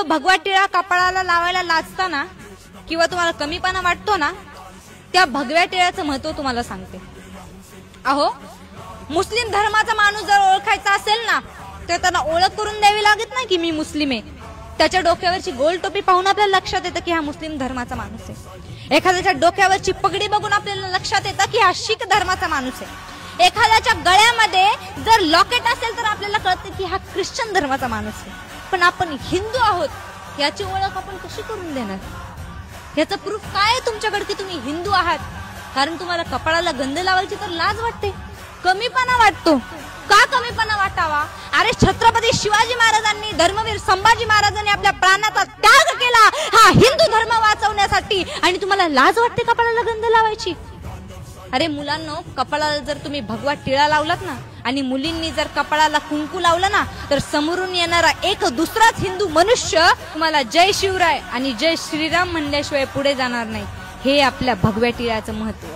जो भगवा टिळा कपाळाला लावायला लाजता ना किंवा तुम्हाला कमीपणा वाटतो ना, त्या भगव्या टिळ्याचं महत्व तुम्हाला सांगते. अहो, मुस्लिम धर्माचा माणूस जर ओळखायचा असेल ना तर त्यांना ओळख करून द्यावी लागत नाही की मी मुस्लिम आहे. त्याच्या डोक्यावरची गोल टोपी पाहून आपल्याला लक्षात येतं की हा मुस्लिम धर्माचा माणूस आहे. एखाद्याच्या डोक्यावरची पगडी बघून आपल्याला लक्षात येतं की हा शीख धर्माचा माणूस आहे. एखाद्याच्या गळ्यामध्ये जर लॉकेट असेल तर आपल्याला कळतं की हा ख्रिश्चन धर्माचा माणूस आहे. पण आपण हिंदू आहोत याची ओळख आपण कशी करून देणार? याचं प्रूफ काय आहे तुमच्याकडे की तुम्ही हिंदू आहात? कारण तुम्हाला कपाळाला गंध लावायची तर लाज वाटते, कमीपणा वाटतो. का कमीपणा वाटावा? अरे छत्रपती शिवाजी महाराजांनी, धर्मवीर संभाजी महाराजांनी आपल्या प्राणाचा त्याग केला हा हिंदू धर्म वाचवण्यासाठी, आणि तुम्हाला लाज वाटते कपाळाला गंध लावायची? अरे मुलांनो, कपाळाला जर तुम्ही भगवा टिळा लावलात ना आणि मुलींनी जर कपाळाला कुंकू लावलं ना तर समोरून येणारा एक दुसराच हिंदू मनुष्य तुम्हाला जय शिवराय आणि जय श्रीराम म्हणल्याशिवाय पुढे जाणार नाही. हे आपल्या भगव्या टिळ्याचं महत्व.